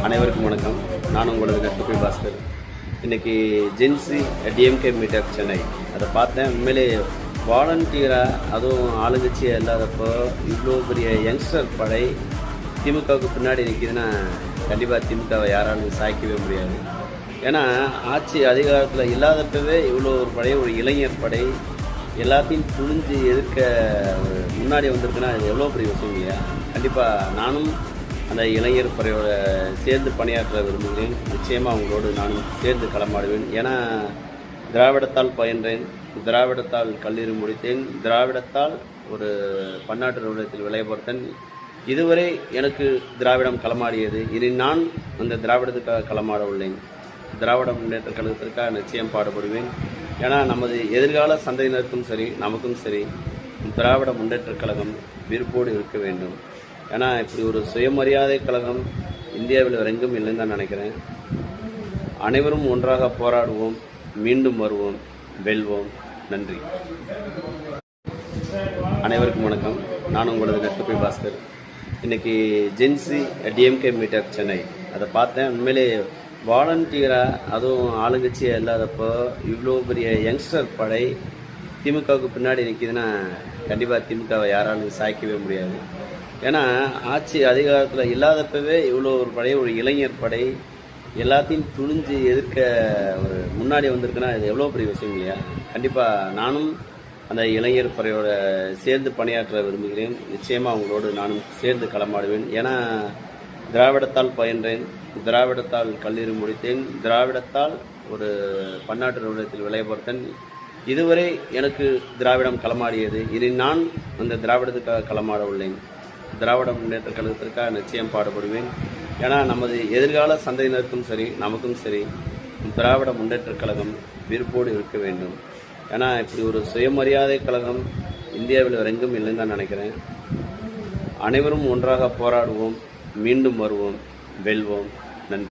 அனைவருக்கும் வணக்கம். நான் உங்களது நட்பு பாஸ்கர். இன்றைக்கி ஜென்சி டிஎம்கே மீட்டப் சென்னை அதை பார்த்தேன். உண்மையிலே வாலண்டியராக, அதுவும் ஆளுங்கட்சியாக இல்லாதப்போ இவ்வளோ பெரிய யங்ஸ்டர் படை திமுகவுக்கு பின்னாடி நிற்கிதுன்னா கண்டிப்பாக திமுகவை யாராலும் சாய்க்கவே முடியாது. ஏன்னா ஆட்சி அதிகாரத்தில் இல்லாதப்பவே இவ்வளோ ஒரு படை, ஒரு இளைஞர் படை எல்லாத்தையும் துணிஞ்சு எதிர்க்க முன்னாடி வந்திருக்குன்னா அது எவ்வளோ பெரிய விஷயம் இல்லையா? கண்டிப்பாக நானும் அந்த இளைஞர் படையோட சேர்ந்து பணியாற்ற விரும்புகிறேன். நிச்சயமாக அவங்களோடு நானும் சேர்ந்து களமாடுவேன். ஏன்னா திராவிடத்தால் பயின்றேன், திராவிடத்தால் கல்லூரி முடித்தேன், திராவிடத்தால் ஒரு பன்னாட்டு நிறுவனத்தில் விளைய பார்த்தேன். இதுவரை எனக்கு திராவிடம் களமாடியது. இனி நான் அந்த திராவிடத்துக்காக களமாட உள்ளேன். திராவிட முன்னேற்ற கழகத்திற்காக நிச்சயம் பாடுபடுவேன். ஏன்னா நமது எதிர்கால சந்ததியினருக்கும் சரி, நமக்கும் சரி திராவிட முன்னேற்ற கழகம் விருப்போடு இருக்க வேண்டும். ஏன்னா இப்படி ஒரு சுயமரியாதை கழகம் இந்தியாவில் எங்கும் இல்லைன்னு தான் நினைக்கிறேன். அனைவரும் ஒன்றாக போராடுவோம், மீண்டும் வருவோம், வெல்வோம். நன்றி. அனைவருக்கும் வணக்கம். நான் உங்களது நட்பு பாஸ்கர். இன்றைக்கி ஜென்சி டிஎம்கே மீட்டப் சென்னை அதை பார்த்தேன். உண்மையிலே வாலண்டியராக, அதுவும் ஆளுங்கட்சியாக இல்லாதப்போ இவ்வளோ பெரிய யங்ஸ்டர் படை திமுகவுக்கு பின்னாடி நிற்கிதுன்னா கண்டிப்பாக திமுகவை யாராலும் சாய்க்கவே முடியாது. ஏன்னா ஆட்சி அதிகாரத்தில் இல்லாதப்பவே இவ்வளோ ஒரு படை, ஒரு இளைஞர் படை எல்லாத்தையும் துணிஞ்சு எதிர்க்க முன்னாடி வந்திருக்குன்னா இது எவ்வளோ பெரிய விஷயம் இல்லையா? கண்டிப்பாக நானும் அந்த இளைஞர் படையோட சேர்ந்து பணியாற்ற விரும்புகிறேன். நிச்சயமாக அவங்களோடு நானும் சேர்ந்து களமாடுவேன். ஏன்னா திராவிடத்தால் பயின்றேன், திராவிடத்தால் கல்லூரி முடித்தேன், திராவிடத்தால் ஒரு பன்னாட்டு நிறுவனத்தில் விளைய பார்த்தேன். இதுவரை எனக்கு திராவிடம் களமாடியது. இனி நான் அந்த திராவிடத்துக்காக களமாட உள்ளேன். திராவிட முன்னேற்ற கழகத்திற்காக நிச்சயம் பாடுபடுவேன். ஏன்னா நமது எதிர்கால சந்ததியினருக்கும் சரி, நமக்கும் சரி திராவிட முன்னேற்ற கழகம் விருப்போடு இருக்க வேண்டும். ஏன்னா இப்படி ஒரு சுயமரியாதை கழகம் இந்தியாவில் எங்கும் இல்லைன்னு தான் நினைக்கிறேன். அனைவரும் ஒன்றாக போராடுவோம், மீண்டும் வருவோம், வெல்வோம்.